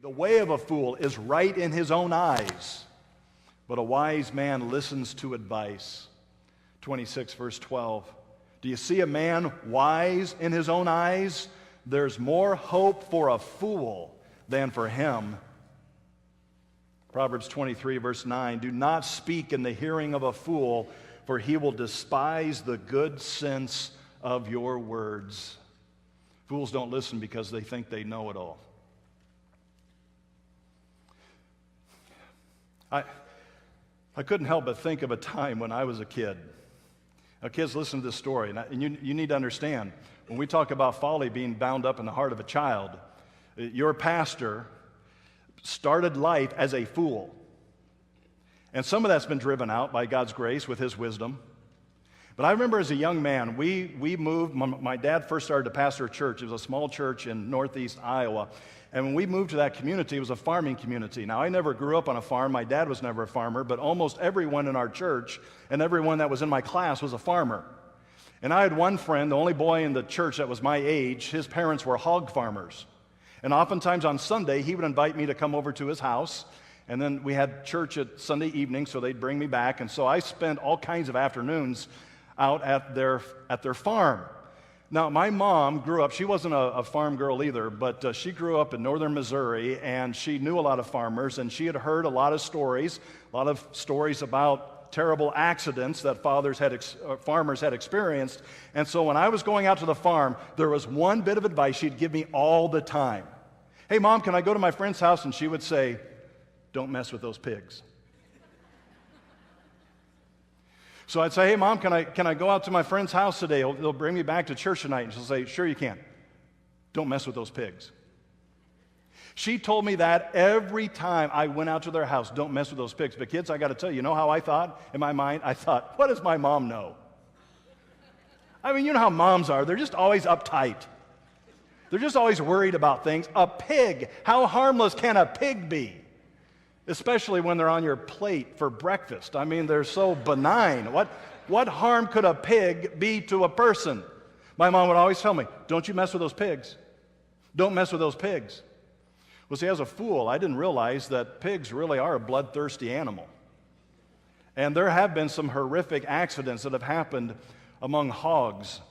The way of a fool is right in his own eyes, but a wise man listens to advice. 26, verse 12. Do you see a man wise in his own eyes? There's more hope for a fool than for him. Proverbs 23, verse 9. Do not speak in the hearing of a fool, for he will despise the good sense of your words. Fools don't listen because they think they know it all. I couldn't help but think of a time when I was a kid. Now, kids, listen to this story, and you need to understand, when we talk about folly being bound up in the heart of a child, your pastor started life as a fool. And some of that's been driven out by God's grace with his wisdom. But I remember as a young man, we moved, my dad first started to pastor a church. It was a small church in northeast Iowa. And when we moved to that community, it was a farming community. Now, I never grew up on a farm. My dad was never a farmer, but almost everyone in our church and everyone that was in my class was a farmer. And I had one friend, the only boy in the church that was my age. His parents were hog farmers. And oftentimes on Sunday, he would invite me to come over to his house. And then we had church at Sunday evening, so they'd bring me back. And so I spent all kinds of afternoons out at their farm. Now, my mom grew up, she wasn't a farm girl either, but she grew up in northern Missouri, and she knew a lot of farmers, and she had heard a lot of stories about terrible accidents that farmers had experienced. And so when I was going out to the farm, there was one bit of advice she'd give me all the time. Hey, Mom, can I go to my friend's house? And she would say, don't mess with those pigs. So I'd say, hey, Mom, can I go out to my friend's house today? They'll bring me back to church tonight. And she'll say, sure you can. Don't mess with those pigs. She told me that every time I went out to their house, don't mess with those pigs. But kids, I got to tell you, you know how I thought in my mind? I thought, what does my mom know? I mean, you know how moms are. They're just always uptight. They're just always worried about things. A pig, how harmless can a pig be? Especially when they're on your plate for breakfast. I mean, they're so benign. What harm could a pig be to a person? My mom would always tell me, don't you mess with those pigs. Don't mess with those pigs. Well, see, as a fool, I didn't realize that pigs really are a bloodthirsty animal. And there have been some horrific accidents that have happened among hogs.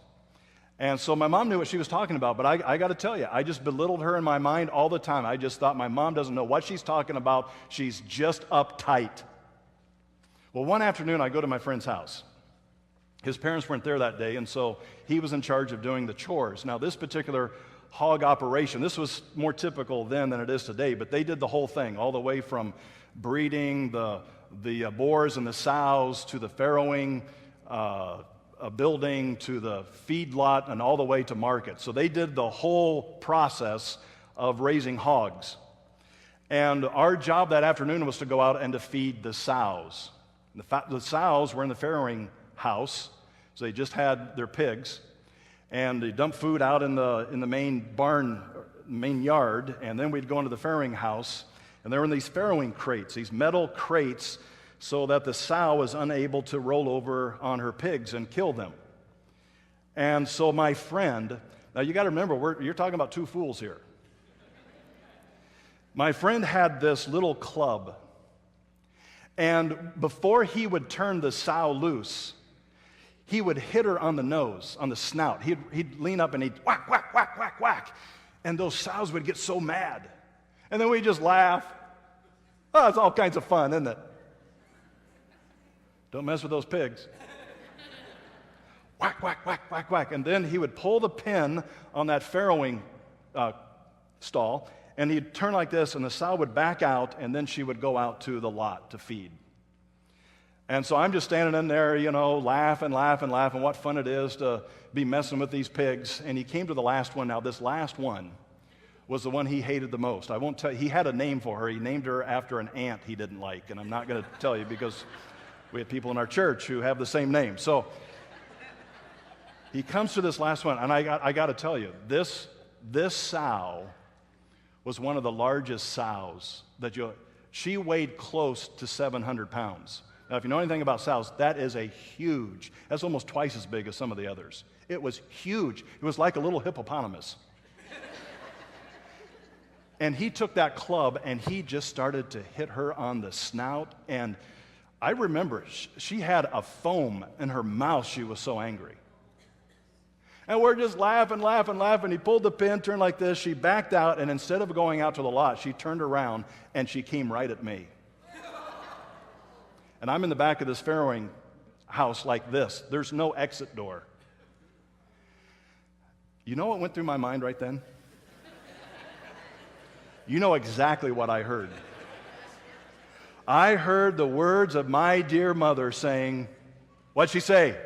And so my mom knew what she was talking about, but I got to tell you, I just belittled her in my mind all the time. I just thought my mom doesn't know what she's talking about. She's just uptight. Well, one afternoon, I go to my friend's house. His parents weren't there that day, and so he was in charge of doing the chores. Now, this particular hog operation, this was more typical then than it is today, but they did the whole thing, all the way from breeding the boars and the sows to the farrowing, a building to the feedlot and all the way to market. So they did the whole process of raising hogs. And our job that afternoon was to go out and to feed the sows. The sows were in the farrowing house, so they just had their pigs. And they dumped food out in the main barn, main yard, and then we'd go into the farrowing house, and there were these farrowing crates, these metal crates, so that the sow was unable to roll over on her pigs and kill them. And so my friend, now you got to remember, you're talking about two fools here. My friend had this little club, and before he would turn the sow loose, he would hit her on the nose, on the snout. He'd lean up and he'd whack, whack, whack, whack, whack, and those sows would get so mad. And then we'd just laugh. Oh, it's all kinds of fun, isn't it? Don't mess with those pigs. Whack, whack, whack, whack, whack. And then he would pull the pin on that farrowing stall, and he'd turn like this, and the sow would back out, and then she would go out to the lot to feed. And so I'm just standing in there, laughing, what fun it is to be messing with these pigs. And he came to the last one. Now, this last one was the one he hated the most. I won't tell you. He had a name for her. He named her after an ant he didn't like, and I'm not going to tell you because we have people in our church who have the same name. So he comes to this last one, and I got to tell you, this sow was one of the largest sows she weighed close to 700 pounds. Now, if you know anything about sows, that's almost twice as big as some of the others. It was huge. It was like a little hippopotamus. And he took that club and he just started to hit her on the snout. And I remember she had a foam in her mouth. She was so angry. And we're just laughing. He pulled the pin, turned like this. She backed out, and instead of going out to the lot, she turned around and she came right at me. And I'm in the back of this farrowing house like this. There's no exit door. You know what went through my mind right then? You know exactly what I heard. I heard the words of my dear mother saying, what'd she say?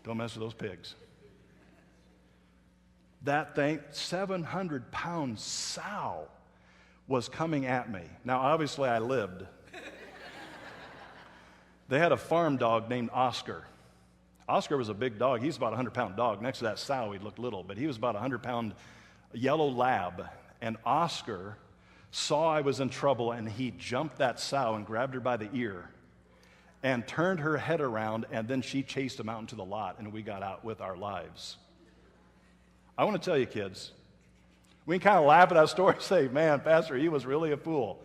Don't mess with those pigs. That thing, 700-pound sow, was coming at me. Now, obviously, I lived. They had a farm dog named Oscar. Oscar was a big dog. He's about a 100-pound dog. Next to that sow, he looked little, but he was about a 100-pound yellow lab. And Oscar saw I was in trouble, and he jumped that sow and grabbed her by the ear and turned her head around, and then she chased him out into the lot, and we got out with our lives. I want to tell you, kids, we can kind of laugh at that story and say, man, Pastor, he was really a fool.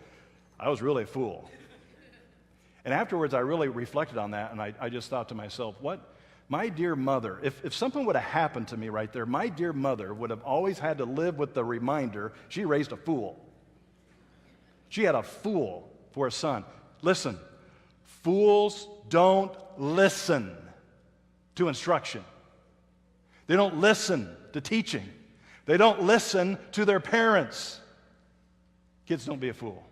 I was really a fool. And afterwards, I really reflected on that, and I just thought to myself, what? My dear mother, if something would have happened to me right there, my dear mother would have always had to live with the reminder she raised a fool. She had a fool for a son. Listen, fools don't listen to instruction. They don't listen to teaching. They don't listen to their parents. Kids, don't be a fool.